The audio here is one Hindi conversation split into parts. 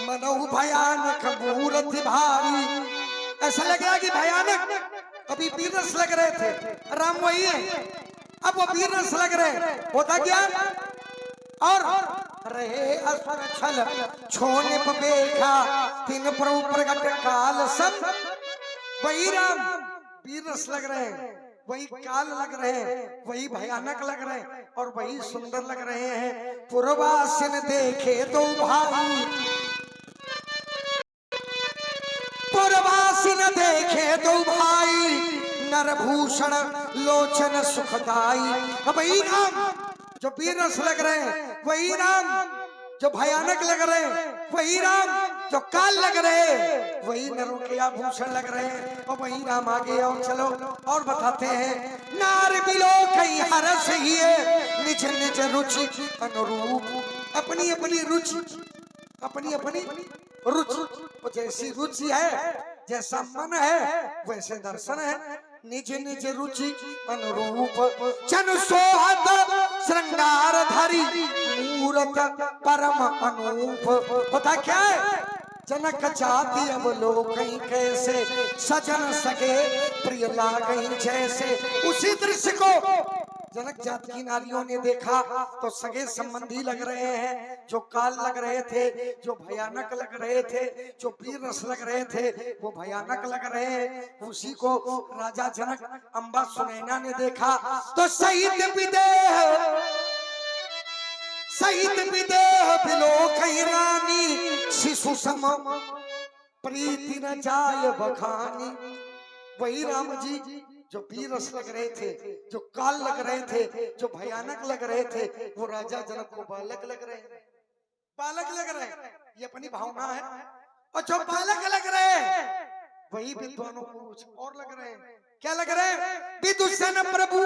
मनो भयानक मूर्त भारी। ऐसा लग रहा कि भयानक, अभी वीरस लग रहे थे, राम वही है, अब वो वीरस लग रहे, होता क्या और रहे असुर छल छोने बेखा तीन प्रभु प्रगट काल सब। वही राम वीरस लग रहे हैं, वही काल लग रहे हैं, वही भयानक लग रहे हैं और वही सुंदर लग रहे हैं। पूर्वासिन देखे तो भाई, पूर्वासिन देखे तो भाई नरभूषण लोचन सुखदाई। वही राम जो वीरस लग रहे हैं, वही राम जो भयानक लग रहे हैं, वही राम जो काल लग रहे हैं, वही नरों के आभूषण लग रहे हैं। और वही राम आगे और चलो और बताते हैं। नार बिलो कई हरस ही निज निज रुचि अनुरूप। अपनी अपनी रुचि, अपनी अपनी रुचि, वो जैसी रुचि है, जैसा मन है वैसे दर्शन है। निज निज रुचि अनुरूप जन सोहत श्रृंगार धरी मूरत परम अनूप। पता क्या है, जनक जाति अब लोग कैसे सजन सके प्रिय लागई जैसे। उसी दृश्य को जनक जाति की नारियों ने देखा तो सगे संबंधी लग रहे हैं, जो काल लग रहे थे, जो भयानक लग रहे थे, जो वीरस लग रहे थे, वो भयानक लग रहे हैं। उसी को राजा जनक अम्बा सुनैना ने देखा तो सहित विदेह, सहित विदेह बिलो कहीं रानी शिशु सम प्रीति न जाय बखानी। वही राम जी जो वीरस लग रहे थे, जो काल लग रहे थे, जो भयानक लग रहे थे, वो राजा जनक को बालक लग रहे हैं, बालक लग रहे हैं। ये अपनी भावना है। और जो बालक लग रहे हैं वही विद्वानों को कुछ और लग रहे हैं। क्या लग रहे हैं? विदुषण प्रभु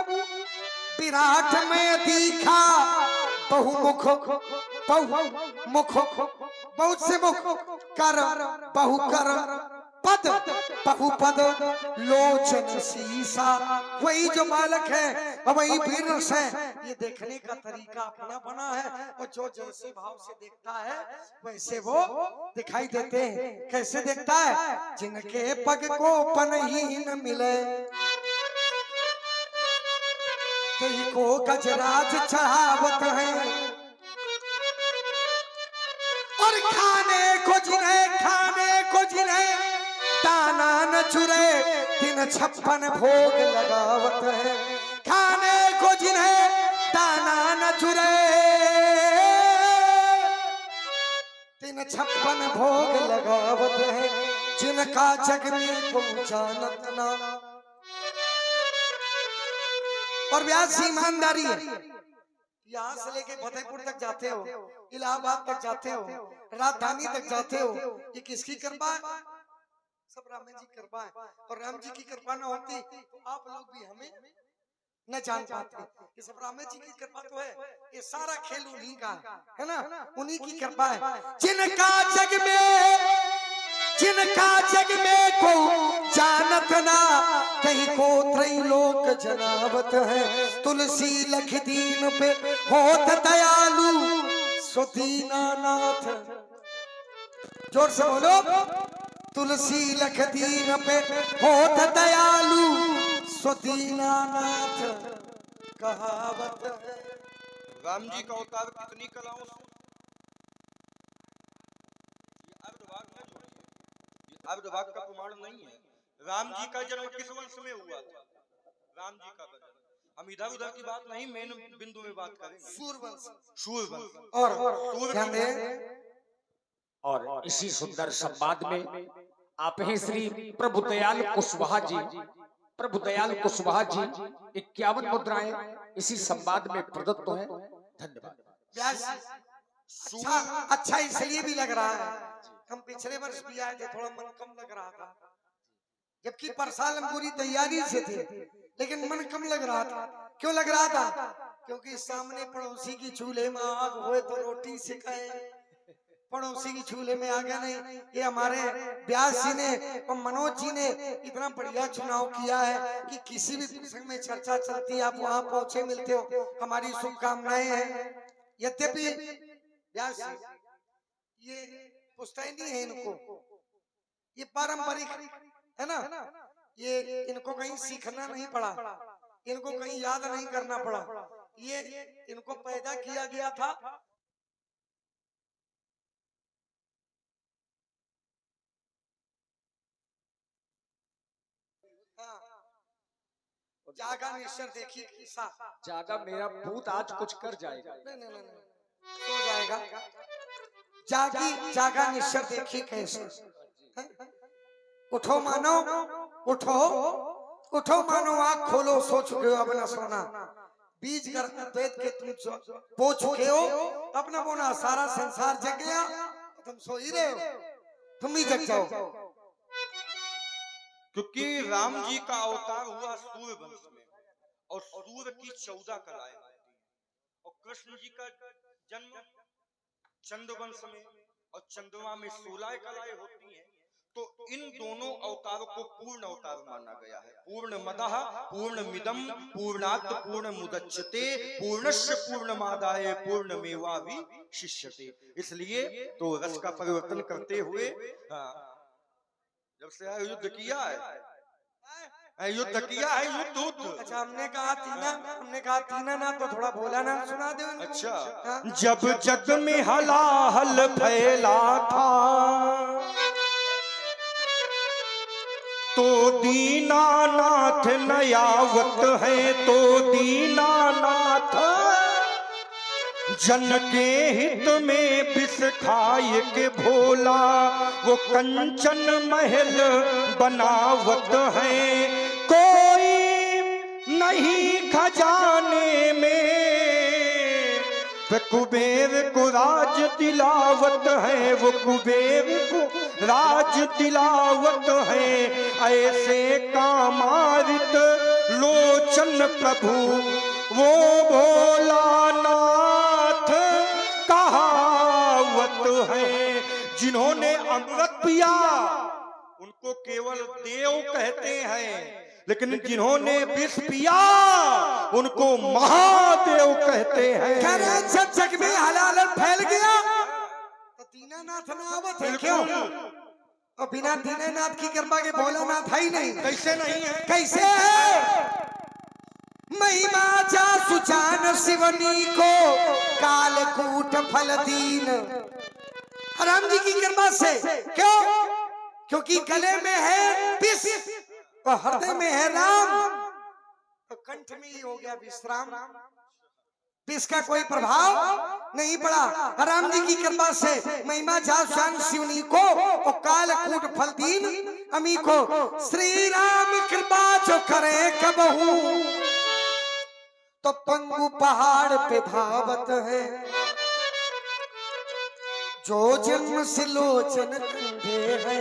विराट में दिखा बहुमुख, बहुमुख बहुत से मुख कर बहुकर पद बहुपद लोचन सीसा। वही जो बालक है और वही वीरस है, ये देखने का तरीका अपना बना है। और जो जैसे भाव से देखता है वैसे वो दिखाई देते हैं। कैसे देखता है? जिनके पग को पनही न मिले कहीं को गजराज चढ़ावत है, और खाने को जिन्हें दाना न चुरे तीन 56 भोग लगावत है। खाने को जिन्हें दाना न चुरे तीन 56 भोग लगावत है। जिनका जग में को जानत ना। और व्यास ईमानदारी है, यहाँ से लेके फतेहपुर तक जाते हो, इलाहाबाद तक जाते हो, राजधानी तक जाते हो, ये किसकी कृपा है? सब राम जी की कृपा है। और राम जी की कृपा न होती तो आप लोग भी हमें न जान पाते। ये सब राम जी की कृपा तो है, ये सारा खेल उन्हीं का है ना, उन्हीं की कृपा है। जिनका जग में को जानत ना कहीं को त्रैलोक जनावत है। तुलसी लख दीन पे होत दयालु सुदीनानाथ। जोर से बोलो, तुलसी लख दीन पे होत दयालु सुदीनानाथ कहावत है। राम जी का अवतार कितनी कलाओं से, अर्धभाग का प्रमाण नहीं है। राम जी का जन्म किस वंश में हुआ था? राम जी का जन्म, हम इधर उधर की बात नहीं, मेन बिंदु में बात करेंगे। सूर्यवंश। और इसी सुंदर संवाद में आप हैं श्री प्रभुदयाल कुशवाहा जी। प्रभुदयाल कुशवाहा जी 51 मुद्राएं इसी संवाद में प्रदत्त हैं। धन्यवाद। अच्छा इसलिए भी लग रहा है, हम पिछले वर्ष भी आए थे, थोड़ा मन कम लग रहा था, जबकि पर साल हम पूरी तैयारी से थे, लेकिन मन कम लग रहा था। क्यों लग रहा था? क्योंकि सामने पड़ोसी की चूल्हे में आग होए तो रोटी सिकाए, पड़ोसी की चूल्हे में आगे नहीं। ये हमारे व्यास जी ने और मनोज जी ने इतना बढ़िया चुनाव किया है कि किसी भी प्रसंग में चर्चा चलती है आप वहां पहुंचे मिलते हो। हमारी शुभकामनाएं हैं। यद्यपि व्यास जी ये पुश्तैनी है इनको, ये पारंपरिक है ना, ये इनको कहीं सीखना नहीं पड़ा, इनको कहीं याद नहीं करना पड़ा, ये इनको पैदा किया गया था। हाँ। जागा निश्चर देखी किस्सा, जागा मेरा भूत आज कुछ कर जाएगा। नहीं, सो जाएगा। जागी जागा निश्चर देखी कैसे। हैं? उठो मानो, उठो उठो मानो, आँख खोलो, सो चुके हो अपना सोना, बीज कर वेद के तुम बो चुके हो अपना बोना, सारा संसार जग गया, तुम सो ही रहे हो, तुम ही जग जाओ। क्योंकि राम जी का अवतार हुआ सूर्य वंश में, और सूर्य की 14 कलाएं होती हैं, और कृष्ण जी का जन्म चंद्र वंश में और चंद्रमा में 16 कलाएं होती हैं। तो इन दोनों अवतारों को पूर्ण अवतार माना गया है। पूर्ण मदः पूर्ण मिदम पूर्णात् पूर्ण मुदच्यते पूर्णस्य पूर्णमादाय पूर्णमेवावशिष्यते। इसलिए तो रस का परिवर्तन करते हुए जब से युद्ध किया है, युद्ध किया है, युद्ध। अच्छा, हमने कहा तीना ना, तो थोड़ा बोला ना सुना दे। अच्छा, जब जग में हलाहल फैला था तो दीनानाथ नयावत है, तो दीनानाथ जन के हित में विष खाए के भोला वो कंचन महल बनावत है। कोई नहीं खजाने में कुबेर को राज दिलावत है, वो कुबेर को राज दिलावत है। ऐसे कामारित लोचन प्रभु वो भोलानाथ कहावत है। जिन्होंने अमृत पिया उनको केवल देव कहते हैं, लेकिन जिन्होंने विष पिया उनको महादेव कहते हैं। जब जग में हलाल फैल गया तो दीनानाथ नावत है। क्यों? और बिना दीनानाथ की कृपा के भोलानाथ है ही नहीं। कैसे नहीं है? कैसे है? महिमा जा सुजान शिवनी को कालकूट फल दीन। राम जी की कृपा से। क्यों? क्योंकि गले में है विष और हृदय में है राम, तो कंठ में ही हो गया विश्राम, विष का कोई प्रभाव नहीं पड़ा। राम जी की कृपा से महिमा जान शिवनी को और कालकूट फल दीन अमी को। श्री राम कृपा जो करे कबहू तो पंगु पहाड़ पे धावत है। जो जन्म से लोचन अंधे है,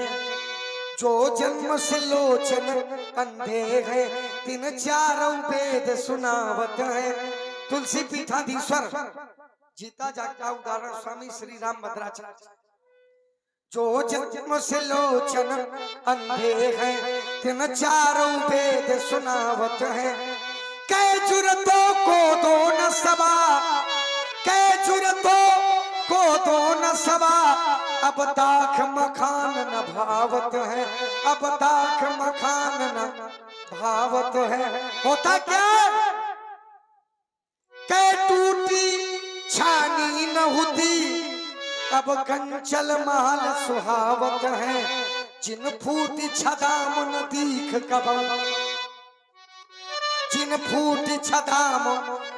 जो जन्म से लोचन अंधे है, तीन चारों वेद सुनावत है। तुलसी पीठाधीश्वर जीता जागता उदाहरण स्वामी श्री राम भद्राचार्य। जो जन्म से लोचन अंधे है, तीन चारों वेद सुनावत है। कै जुरतों को दो न सबा, कै जुरतों को दो न सबा, अब दाख मखान न भावत है, अब दाख मखान न भावत है। होता क्या? कै टूटी छानी न होती, अब कंचल महल सुहावत है। जिन फूटी छदाम न दीख कबम, जिन फूटी छदाम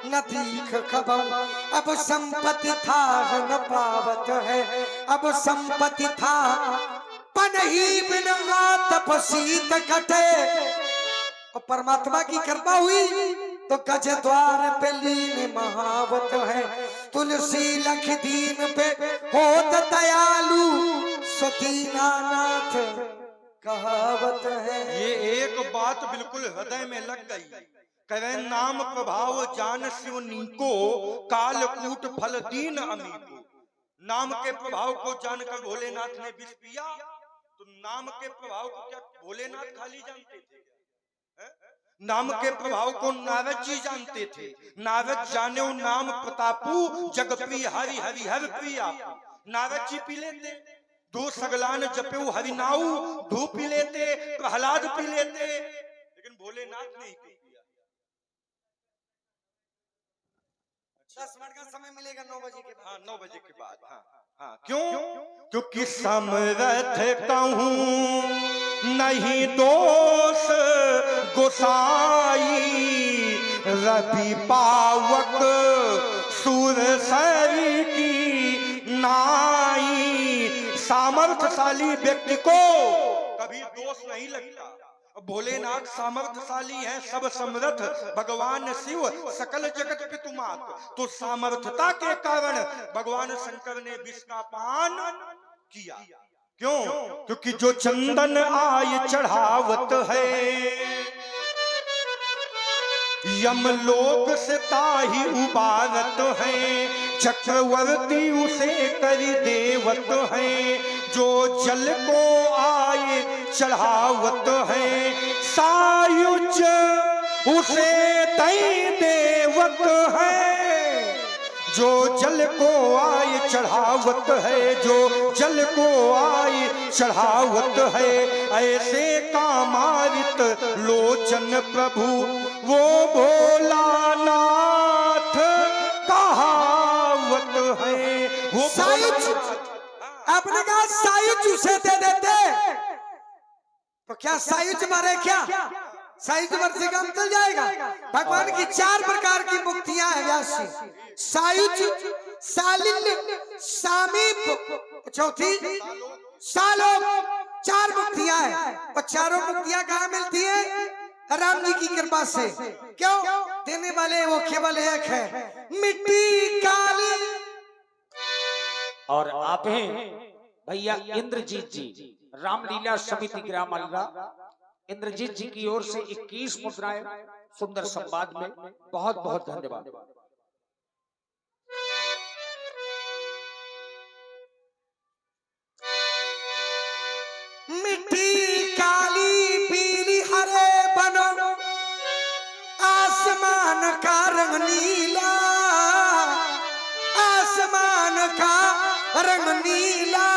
न दीख कबम, अब संपत्ति था न पावत है। अब संपत्ति था पनही बिन तपसीत कटे। और परमात्मा की कृपा हुई तो गज द्वार पे लीन महावत है। तुलसी लख दीन पे होत दयालु, सो दीनानाथ कहावत है। ये एक बात बिल्कुल हृदय में लग गई। कहे नाम प्रभाव जान शिव नीको, कालकूट फल दीन अमी को। नाम के प्रभाव को जानकर भोलेनाथ ने विष पिया, तो नाम के प्रभाव को क्या भोलेनाथ खाली जानते थे? नाम के प्रभाव को नारद जी जानते थे। नारद जाने नाम प्रतापू, जग प्रिय हरि हरि हर प्रिया। नारद जी पी लेते, दो सगलान जपे हरिनाऊ, धूप पी लेते, प्रहलाद पी लेते, लेकिन भोलेनाथ ने ही क्यों किया? 10 मिनट का समय मिलेगा 9 बजे के बाद। हाँ 9 बजे के बाद। हाँ हाँ क्यों? क्योंकि समरथ कहूँ नहीं दोष गोसाई, रवि पावक सूर सरी की नाई। सामर्थ्यशाली व्यक्ति को कभी दोष नहीं लगता। भोलेनाथ सामर्थ्यशाली है, सब समर्थ भगवान शिव सकल जगत पितुमात। तो सामर्थ्यता के कारण भगवान शंकर ने विष का पान किया। क्यों? क्योंकि जो चंदन आय चढ़ावत है, यमलोक से ताही उबारत है, चक्रवर्ती उसे करी देवत है। जो जल को आए चढ़ावत है, सायुज उसे तई देवत है। जो जल को आए चढ़ावत है, जो जल को आए चढ़ावत है, ऐसे कामारित लोचन प्रभु वो भोलानाथ कहावत है। वो सायुज, आपने कहा सायुज उसे दे देते, तो क्या सायुज मारे? क्या सायुज मर से काम चल जाएगा? भगवान की 4 प्रकार की मुक्तियां है व्यास जी। सायुज, सालिल, सामीप, चौथी सालोक। 4 मुक्तियां हैं, और चारों मुक्तियां कहाँ मिलती है? राम जी की कृपा से। क्यों? देने वाले वो केवल एक है, मिट्टी काली। और आप हैं भैया इंद्रजीत जी, रामलीला समिति ग्राम अल्लाह, इंद्रजीत जी की ओर से 21 मुद्राएं सुंदर संवाद में। बहुत बहुत धन्यवाद। मिट्टी काली पीली हरे बनो, आसमान का रंग नीला, आसमान का रंग नीला।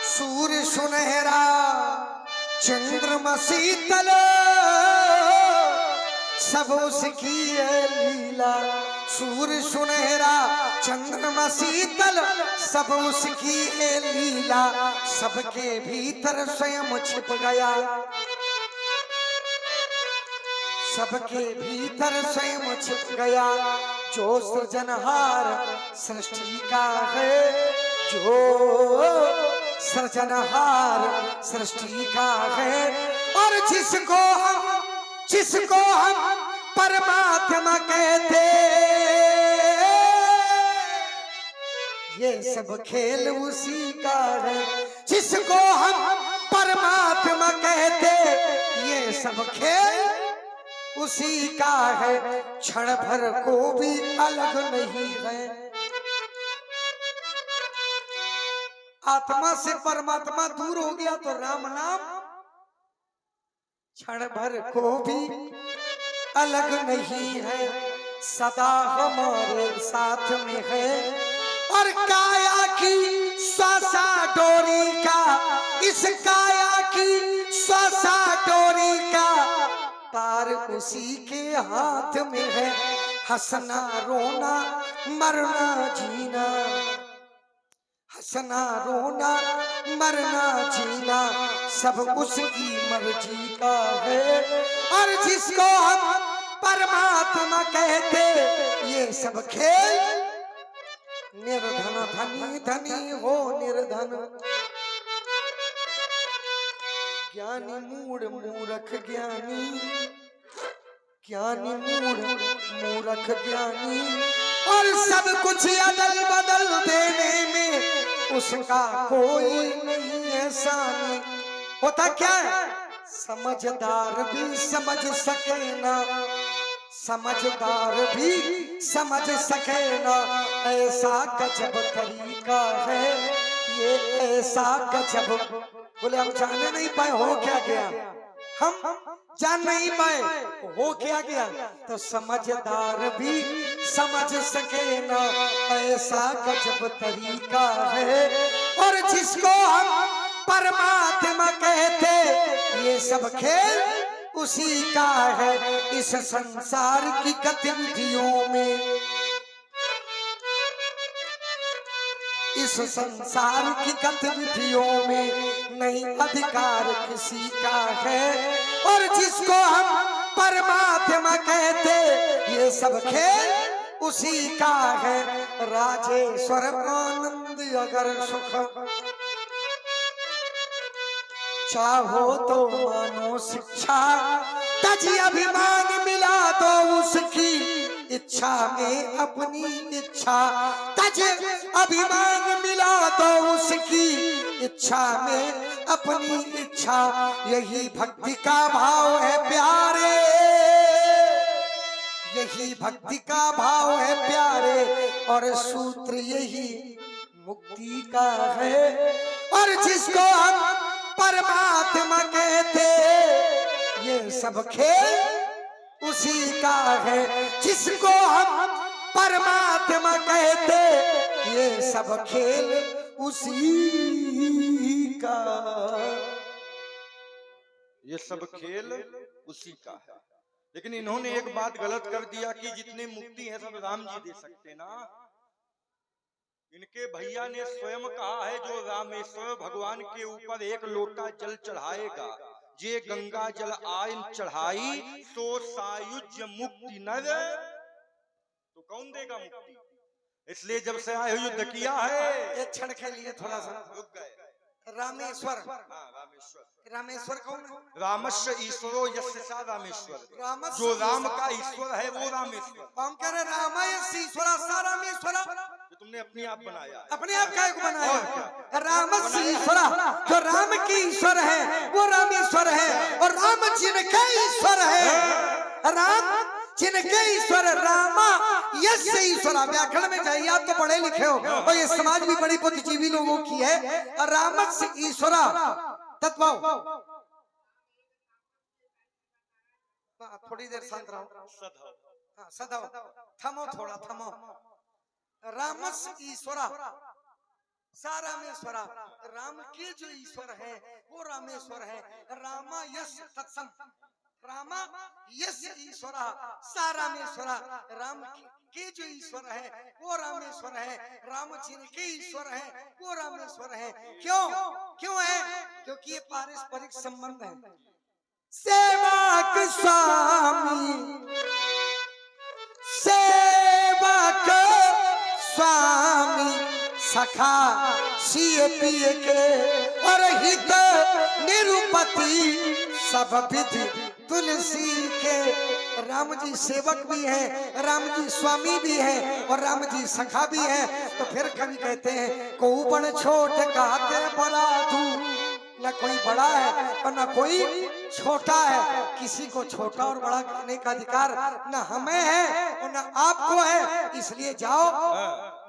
सूर्य सुनहरा चंद्रमा शीतल, सब उसकी है लीला। सूर्य सुनहरा चंद्रमा शीतल, सब उसकी है लीला। सबके भीतर स्वयं छिप गया, सबके भीतर स्वयं छिप गया। जो सृजनहार सृष्टि का है, जो सृजनहार सृष्टि का है। और जिसको हम परमात्मा कहते, ये सब खेल उसी का है। जिसको हम परमात्मा कहते, ये सब खेल उसी का है। क्षण भर को भी अलग नहीं है। आत्मा से परमात्मा दूर हो गया तो राम नाम क्षण भर को भी अलग नहीं है, सदा हमारे साथ में है। और काया की श्वासा डोरी का, इस काया की श्वासा डोरी का तार उसी के हाथ में है। हंसना रोना मरना जीना, हंसना रोना मरना जीना, सब उसकी मर्जी का है। और जिसको हम परमात्मा कहते, ये सब खेल निर्धन धनी धनी हो निर्धन। ज्ञानी मूढ़ मूर्ख ज्ञानी, ज्ञानी मूढ़ मूर्ख ज्ञानी। और सब कुछ अदल बदल देने में उसका कोई नहीं एहसानी। होता क्या है? समझदार भी समझ सके ना, समझदार भी समझ सके ना। ऐसा गजब तरीका है ये, ऐसा गजब। बोले हम जाने नहीं पाए हो क्या गया, हम जान नहीं पाए हो क्या गया। तो समझदार भी समझ सके ना, ऐसा गजब तरीका है। और जिसको हम परमात्मा कहते, ये सब खेल उसी का है। इस संसार की गतिविधियों में, इस संसार की गतिविधियों में नहीं अधिकार किसी का है। और जिसको हम परमात्मा कहते, ये सब खेल उसी का है। राजेश्वर आनंद अगर सुख चाहो तो मानो शिक्षा, तजी अभिमान मिला दो उसकी इच्छा में अपनी इच्छा। तज अभिमान मिला दो उसकी इच्छा में अपनी इच्छा। यही भक्ति का भाव है प्यारे, यही भक्ति का भाव है प्यारे। और सूत्र यही मुक्ति का है। और जिसको हम परमात्मा कहते, ये सब खेल उसी का है। जिसको हम परमात्मा कहते, ये सब खेल उसी का, ये सब खेल उसी का है। लेकिन इन्होंने एक बात गलत कर दिया कि जितने मुक्ति है सब राम जी दे सकते ना। इनके भैया ने स्वयं कहा है, जो रामेश्वर भगवान के ऊपर एक लोटा जल चढ़ाएगा, जे गंगा जल आयन चढ़ाई, सो सायुज्य मुक्ति नर। तो कौन देगा मुक्ति? इसलिए जब से आए युद्ध किया है। एक क्षण के लिए थोड़ा सा रुक गए। रामेश्वर, रामेश्वर, रामेश्वर कौन है? रामस्य ईश्वरो यस्य सा रामेश्वर। रामस्य जो राम का ईश्वर है वो रामेश्वर। हम कह रहे रामस्य ईश्वरा सा रामेश्वरा। तुमने अपने आप बनाया, अपने आप का बनाया। रामस्य ईश्वरा, जो राम की ईश्वर है वो रामेश्वर है। और राम जिनके ईश्वर है, राम जिनके ईश्वर रामा यस्य ईश्वरा। व्याकरण में जाइए, आप तो पढ़े लिखे हो और ये समाज भी बड़ी बुद्धिजीवी लोगों की है। रामस्य ईश्वरा तत्व। थोड़ी देर शांत रहो, सदाओ, थमो थोड़ा, थमो। रामस्य ईश्वरा सा रामेश्वरा। राम के जो ईश्वर है वो रामेश्वर है। रामा यश तत्सम, रामा यश ईश्वरा सा रामेश्वरा। राम के जो ईश्वर है वो रामेश्वर है। राम जिनके ईश्वर है वो रामेश्वर है। क्यों क्यों है? क्योंकि ये पारस्परिक संबंध है। सेवक स्वामी, सेवक स्वामी, सखा सिए पिए के, और हित निरुपति सब विधि तुलसी के। राम जी सेवक भी है, राम जी स्वामी भी है, और राम जी सखा भी है। तो फिर कवि कहते हैं, को बड़ छोट कहते बड़ा दू, न कोई बड़ा है और न कोई छोटा है। किसी को छोटा और बड़ा कहने का अधिकार न हमें है और न आपको है। इसलिए जाओ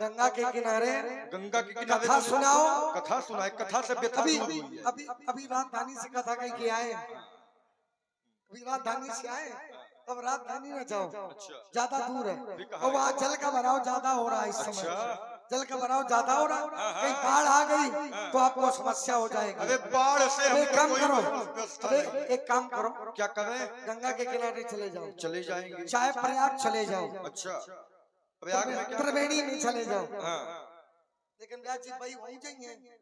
गंगा के किनारे, गंगा के किनारे कथा सुनाओ। कथा सुनाए, कथा से अभी अभी अभी राजधानी से कथा कह के आए, अभी राजधानी से आए। अब राजधानी न जाओ, ज्यादा दूर है। और वहाँ जल का भराव ज्यादा हो रहा है इस समय। जल का भराव ज्यादा हो रहा है, कहीं बाढ़ आ गई तो आपको समस्या हो जाएगी। अरे बाढ़ से एक काम करो, अबे एक काम करो, क्या करें? गंगा के किनारे चले जाओ, चले जाएंगे। चाहे प्रयाग चले जाओ। अच्छा, प्रयाग में क्या? त्रिवेणी में चले जाओ। लेकिन व्यास जी भाई हो जाएंगे।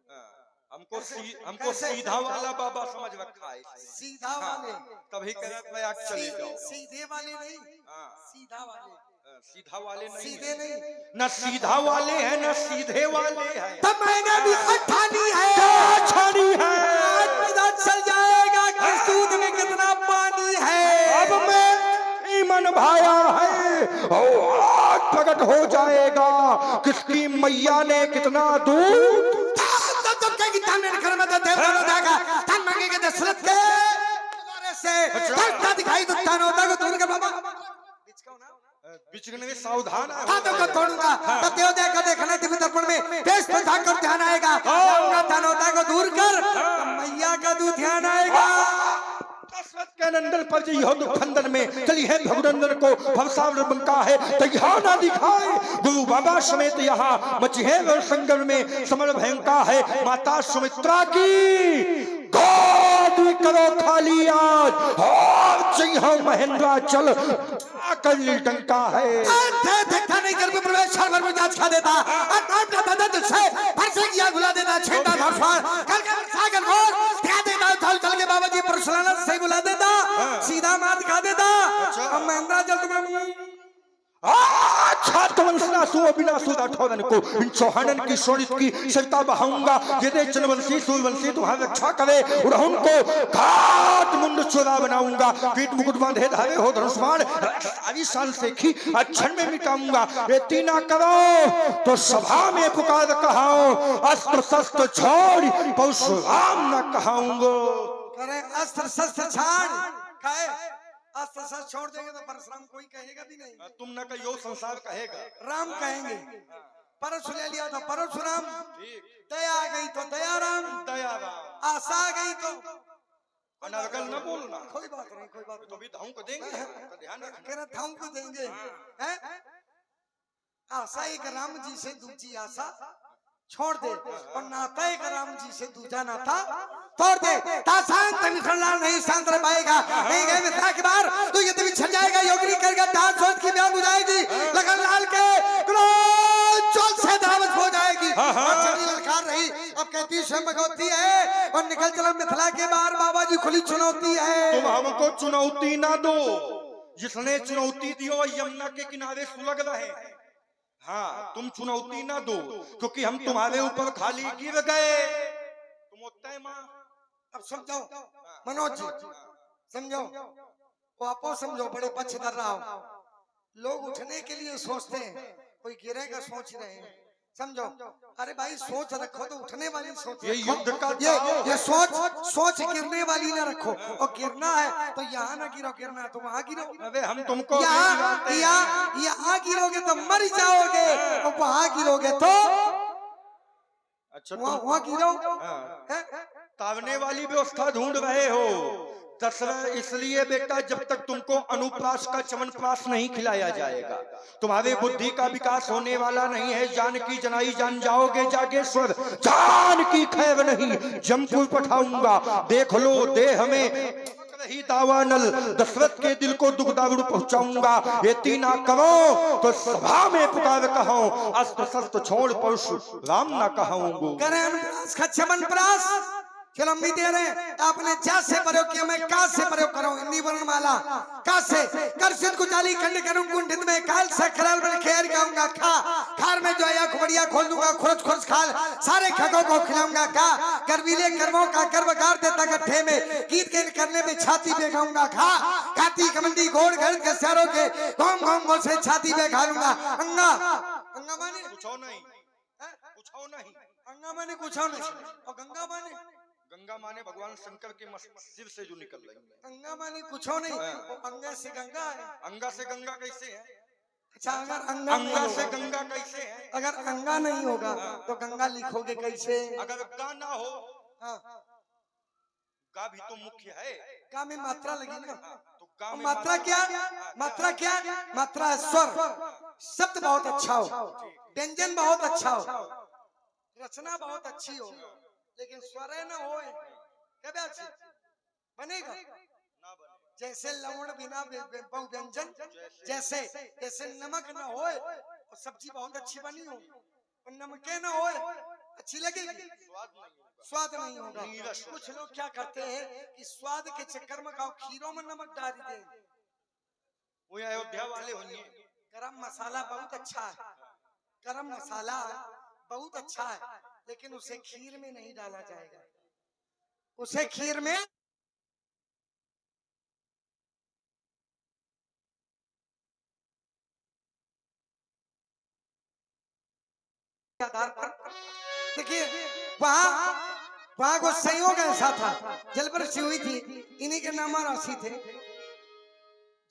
हमको सीधा वाला बाबा समझ रखा है। सीधा वाले तभी कह रहे प्रयाग चले जाओ। सीधे वाले नहीं, सीधा वाले। सीधा वाले नहीं, सीधे नहीं, न सीधा वाले हैं न सीधे वाले हैं। तब मैंने भी ठानी है, छानी है। आज पता चल जाएगा कि दूध में कितना पानी है। अब मैं ईमान भाया है और आज प्रकट हो जाएगा किसकी मैया ने कितना दूध। तब कहेगी तान मेरे घर में तो देव बना देगा, तान मांगेगा दशरथ के द्वारे से। तब दिखाई तो तान होता है दूर के बाबा बिचकने में सावधान है। हाथों को तोड़ूंगा, तब देव देखा देखना टीवी दर्पण में देश पे जाकर ध्यान आएगा। तान होता है को दूर कर, मैया का दूध ध्यान आएगा। के नंदन पर जी हो दुख खंदन में चली है भगुनंदन को भवसागर बंका है तैयार ना दिखाए गुरु बाबा समेत यहाँ मची है वर संगम में समर भयंका है माता सुमित्रा की गोद करो खाली आज और जय हो महेंद्रा चल कर डंका है धक्का नहीं कर प्रवेश भर में जांच खा देता से फरसे किया घुला देता छेड़ा धरफाड़ कल का सागर मोर क्या देता थल चल के बाबा जी परशुराम से बुला देता सीधा मार दिखा देता अब महेंद्रा जल्द में अच्छा तमन्ना सु बिना सुदा ठोरन को इन चौहानन की शोणित की सरिता बहाऊंगा यदि चंद्रवंशी सूर्यवंशी तुम्हारी रक्षा करे और उनको घाट मुंड चोरा बनाऊंगा पीठ मुकुट बांधे धारे हो धनुष्मान सारी शान से खी अक्षण में मिटाऊंगा ये तीना करो तो सभा में पुकार कहाओ अस्त्र शस्त्र छोड़ परशुराम न कहाऊंगो करे अस्त्र शस्त्र छाड़ कहे अस्त्र शस्त्र छोड़ देंगे तो परशुराम कोई कहेगा भी नहीं तुम न कहियो संसार कहेगा राम कहेंगे परशु ले लिया तो परशुराम दया आ गई तो दया राम आशा आ गई तो अनर्गल न बोलना कोई बात नहीं कोई बात तो भी धाऊ को देंगे तो ध्यान रखना कह रहे थाऊ को देंगे हैं आशा एक राम जी से दूसरी आशा छोड़ दे और नाता एक राम जी से दूसरा नाता तोड़ दे शांत मिश्रलाल नहीं शांत रह पाएगा नहीं गए मिश्रा के बाहर तो ये तभी छल जाएगा योगिनी करेगा डांस सोच की ब्याह बुझाएगी लगन लाल के चोल से दावत हो जाएगी और चली ललकार रही अब कहती स्वयं भगवती है और निकल चला मिथिला के बाहर बाबा जी खुली चुनौती है तुम हमको चुनौती ना दो जिसने चुनौती दी वो यमुना के किनारे सुलग रहे हैं हाँ तुम चुनौती ना दो क्योंकि हम तुम्हारे ऊपर खाली गिर गए तुम होता है माँ अब समझाओ मनोज जी समझो वो आपो समझो बड़े पक्ष कर रहा हो लोग उठने के लिए सोचते हैं कोई गिरेगा सोच रहे हैं समझो अरे भाई सोच रखो तो उठने वाली सोच ये युद्ध का ये सोच गिरने वाली ना रखो और गिरना है तो यहाँ ना गिरो गिरना है तो वहाँ गिरो अबे हम तुमको यहाँ गिरोगे तो मर जाओगे और वहाँ गिरोगे तो अच्छा वहाँ गिरो तावने वाली व्यवस्था ढूंढ रहे हो दशरथ इसलिए बेटा जब तक तुमको अनुप्रास का चवनप्रास नहीं खिलाया जाएगा तुम्हारे बुद्धि का विकास होने वाला नहीं है जान की जनाई जान जाओगे जागेश्वर जान की खैर नहीं जमपुर पठाऊंगा देख लो देह में रही दावानल दशरथ के दिल को दुख दारुण पहुंचाऊंगा ये तीना करो तो सभा में पुकार कहो अस्त्र शस्त्र छोड़ परशु राम ना कहाऊंगो करे अनुप्रास का चवनप्रास चलो हम भी दे रहे हैं आपने जा से प्रयोग किया मैं का से प्रयोग करूं हिंदी वर्णमाला का से कर्षित कुचाली खंड करूं कुंठित में काल से खराल बन खेर गाऊंगा खा खार में जो है खुबड़िया खोल दूंगा खुरच खुरच खाल सारे खगों को खिलाऊंगा का गर्वीले कर्मों का कर्म गाड़ देता गठे में गीत के करने में छाती पे गाऊंगा खा खाती कमंडी घोड़ घर के शहरों के घोम घोम घोम से छाती पे घालूंगा अंगा अंगा माने पूछो नहीं पूछो नहीं अंगा माने पूछो नहीं और गंगा माने भगवान शंकर के सिर से जो निकल रही है अंगा माने कुछ नहीं अंगा से गंगा है अंगा से गंगा कैसे है अच्छा अगर अंगा से गंगा कैसे है अगर अंगा नहीं होगा तो गंगा लिखोगे कैसे अगर गा ना हो हाँ गा भी तो मुख्य है गा में मात्रा लगी ना तो गा में मात्रा क्या मात्रा स्वर शब्द बहुत अच्छा हो व्यंजन बहुत अच्छा हो रचना बहुत अच्छी हो लेकिन स्वर न हो बनेगा जैसे लवण बिना व्यंजन जैसे नमक न हो और सब्जी बहुत अच्छी बनी हो और नमके न हो अच्छी लगेगी स्वाद नहीं होगा कुछ लोग क्या करते हैं कि स्वाद के चक्कर में गाँव खीरों में नमक डाल दे वो अयोध्या वाले होंगे गरम मसाला बहुत अच्छा है गरम मसाला बहुत अच्छा है लेकिन उसे खीर में नहीं डाला जाएगा उसे खीर में आधार पर देखिए वहां को संयोग ऐसा था जलवर्षि हुई थी इन्हीं के नाम राशि थे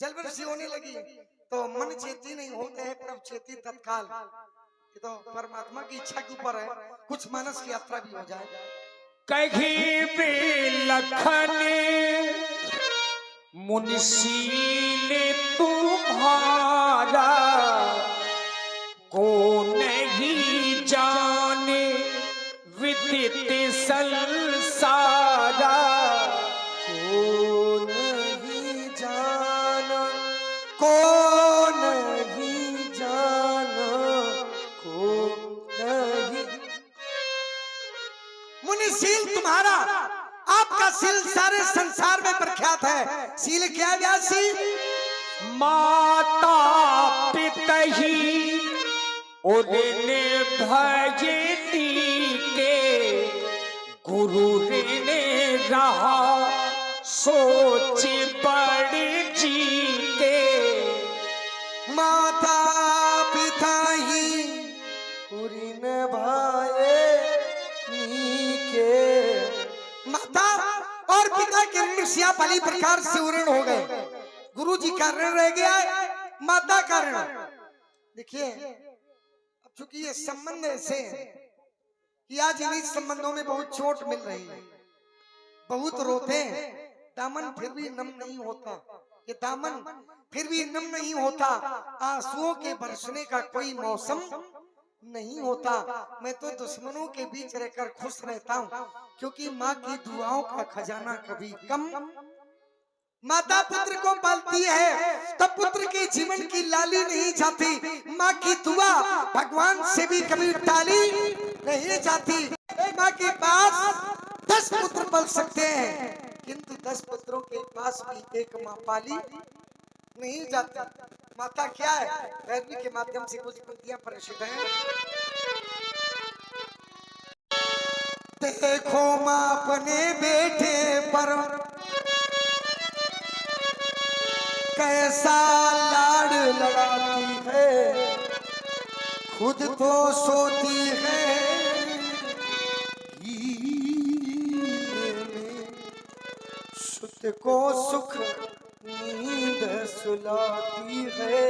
जलवर्षि होने लगी तो मन चेती नहीं होते है प्रभु चेती तत्काल ये तो परमात्मा की इच्छा के ऊपर है कुछ मानस की यात्रा भी हो जाए कहीं भी लखन मुनिशील तुम्हारा को नहीं जाने विदित संसारा। को नहीं जाना, को नहीं जाना, को नहीं। मुनिशील तुम्हारा, आपका सील सारे संसार में प्रख्यात है। सील क्या है व्यासी? माता पिता ही उन्हें भजती के, गुरु ने रहा सोच बड़ जी के। माता पिता ही पूरी भाए के। माता और पिता के ऋण सिया पली प्रकार से ऋण हो गए। गुरु जी का ऋण रह गया, माता का ऋण। देखिए अब चूंकि ये संबंध ऐसे हैं कि आज इन्हीं संबंधों में बहुत चोट मिल रही है, बहुत रोते हैं, दामन फिर भी नम नहीं होता। ये दामन फिर भी नम नहीं होता, आंसुओं के बरसने का कोई मौसम नहीं होता। मैं तो दुश्मनों के बीच रहकर खुश रहता हूँ, क्योंकि माँ की दुआओं का खजाना कभी कम। माता पुत्र को पालती है तब पुत्र के जीवन की लाली नहीं जाती। माँ की दुआ भगवान से भी कभी टाली नहीं जाती। माँ के पास 10 पुत्र पल सकते हैं, किंतु 10 पुत्रों के पास भी एक माँ पाली नहीं जाती। माता क्या है? वैद्य के माध्यम से कुछ पंक्तियां प्रदर्शित हैं। देखो माँ अपने बेटे पर कैसा लाड लड़ाती है, खुद तो सोती है हीरे में, सुत को सुख नींद सुलाती है।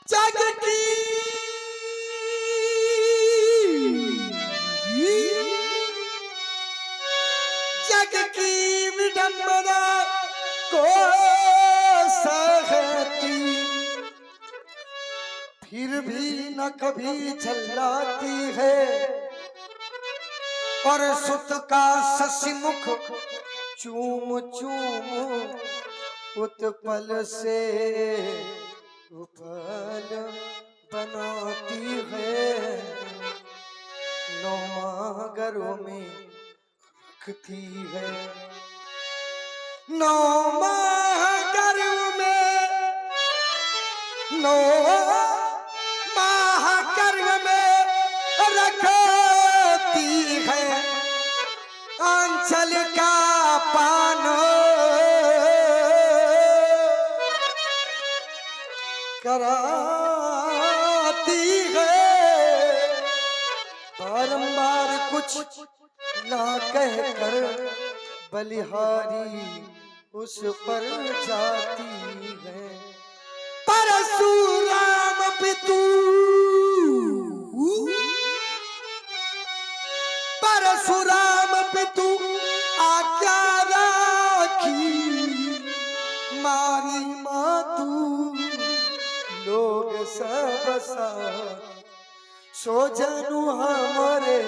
जग की जग की विडंबना को सहती, फिर भी न कभी झल्लाती है। और सुत का ससीमुख चूम चूम उत्पल से उपल बनाती है। 9 माह गर्भ में रखती है, 9 माह गर्भ में, 9 माह गर्भ में रखती है। आंचल का पान कराती है। बारंबार कुछ ना कहकर बलिहारी उस पर जाती है। परशुराम पितु, परशुराम पितु आज्ञा राखी, मारी मातू लोग सब साथ, सो जनू हमारे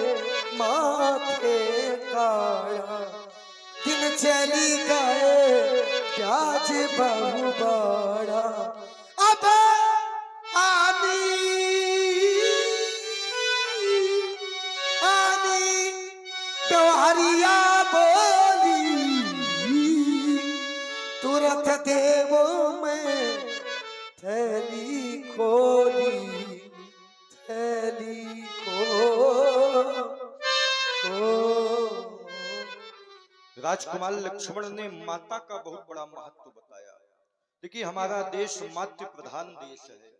माथे काया। दिन चली गए प्याज बहु बड़ा, अब आनी आनी दोहरिया बोली, तुरंत देवो में थैली खोली, थैली राजकुमार लक्ष्मण ने माता का बहुत बड़ा महत्व बताया। देखिए हमारा देश मातृ प्रधान देश है।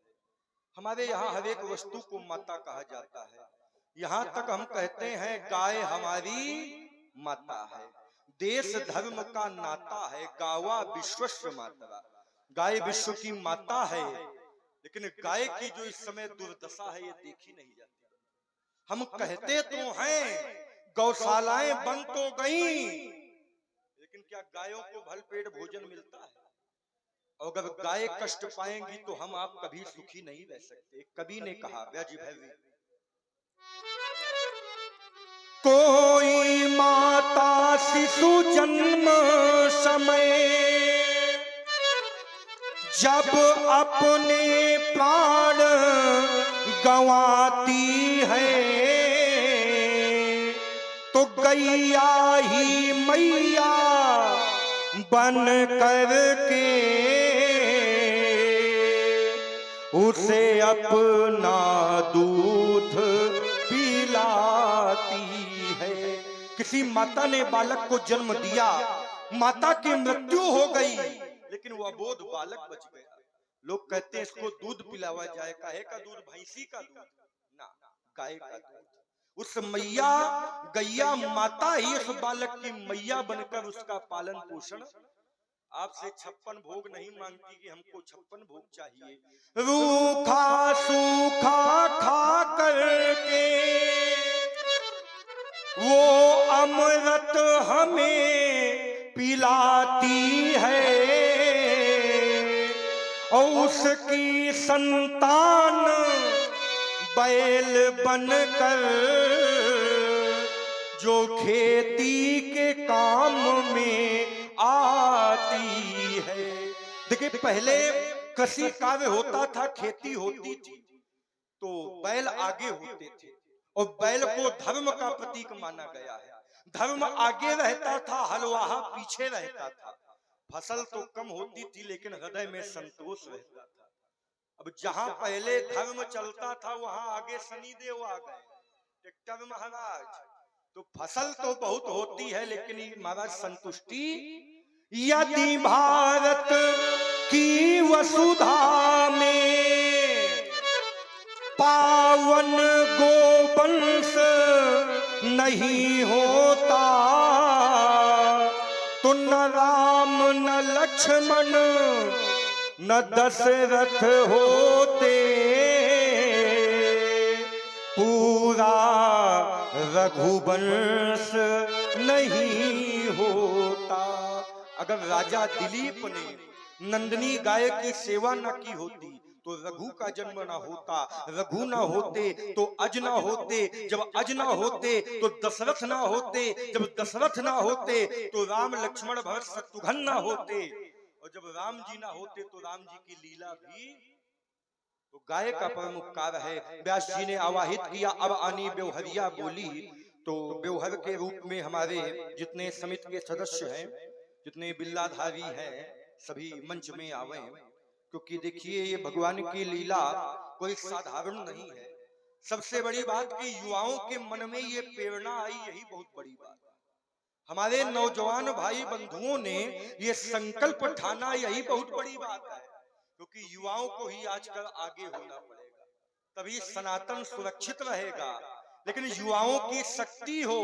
हमारे यहाँ हर एक वस्तु को माता कहा जाता है। यहाँ तक हम कहते हैं गाय हमारी माता है। देश धर्म का नाता है, गावा विश्वस्य मातरा। गाय विश्व की माता है, लेकिन गाय की जो इस समय दुर्दशा है ये देखी नहीं जाती। हम कहते तो हैं गौशालाएं बंद तो गई, लेकिन क्या गायों को भल पेट भोजन मिलता है? और अगर गाय कष्ट पाएंगी तो हम आप कभी सुखी नहीं रह सकते। कवि ने कहा व्याजी भैवी, कोई माता शिशु जन्म समय जब अपने प्राण गंवाती है तो गैया ही मैया बन करके उसे अपना दूध पिलाती है। किसी माता ने बालक को जन्म दिया, माता की मृत्यु हो गई, लेकिन वो अबोध बालक बच गया। लोग कहते हैं इसको दूध पिलावा जाए, काहे का दूध? भैंसी का दूध ना, गाय का दूध। उस मैया गैया माता ही उस बालक की मैया बनकर उसका पालन पोषण। आपसे 56 भोग नहीं मांगती कि हमको 56 भोग चाहिए। रूखा सूखा खा करके वो अमृत हमें पिलाती है और उसकी संतान बैल बनकर जो खेती के काम में आती है। देखिए पहले कृषि कार्य होता था, खेती होती थी, तो बैल आगे होते थे और बैल को धर्म का प्रतीक माना गया है। धर्म आगे रहता था, हलवाहा पीछे रहता था। फसल तो कम होती थी लेकिन हृदय में संतोष रहता था। अब जहां पहले धर्म चलता था वहां आगे शनिदेव आ गए, ट्रैक्टर महाराज। तो फसल तो बहुत होती है लेकिन महाराज संतुष्टि। यदि भारत की वसुधा में पावन गोवंश नहीं होता तो न राम न लक्ष्मण न दशरथ होते, पूरा रघुवंश नहीं होता। अगर राजा दिलीप ने नंदिनी गाय की सेवा न की होती तो रघु का जन्म न होता, रघु न होते तो अज न होते, जब अज न होते तो दशरथ न होते, जब दशरथ न होते तो राम लक्ष्मण भरत शत्रुघ्न न होते, और जब राम जी ना होते तो राम जी की लीला भी। तो गाय का प्रमुख कार्य है। व्यास जी ने आवाहित किया, अब आनी ब्योहरिया बोली। तो ब्योहर के रूप में हमारे जितने समिति के सदस्य हैं, जितने बिल्लाधारी हैं, सभी मंच में आवे, क्योंकि देखिए ये भगवान की लीला कोई साधारण नहीं है। सबसे बड़ी बात कि युवाओं के मन में ये प्रेरणा आई, यही बहुत बड़ी बात। हमारे नौजवान भाई बंधुओं ने ये संकल्प ठाना, यही बहुत बड़ी बात है। क्योंकि युवाओं को ही आजकल आगे होना पड़ेगा, तभी सनातन सुरक्षित रहेगा। लेकिन युवाओं की शक्ति हो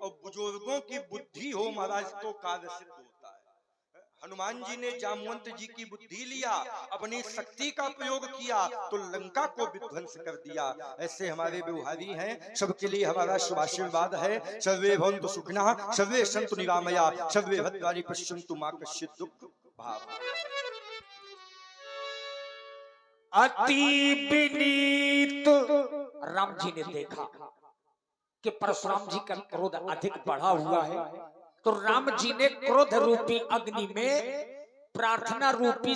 और बुजुर्गों की बुद्धि हो महाराज तो कार्य सिद्ध होता है। हनुमान जी ने जामवंत जी की बुद्धि लिया, अपनी शक्ति का प्रयोग किया तो लंका को विध्वंस कर दिया। ऐसे हमारे व्यवहारी हैं, सबके लिए हमारा शुभाशीर्वाद है। सर्वे भवन्तु सुखिनः, सर्वे सन्तु निरामया, सर्वे भद्राणि पश्यन्तु मा कश्चित् दुःखं भावः। अति विनीत राम जी ने देखा कि परशुराम जी का क्रोध अधिक बढ़ा हुआ है, तो राम जी ने क्रोध रूपी अग्नि में प्रार्थना रूपी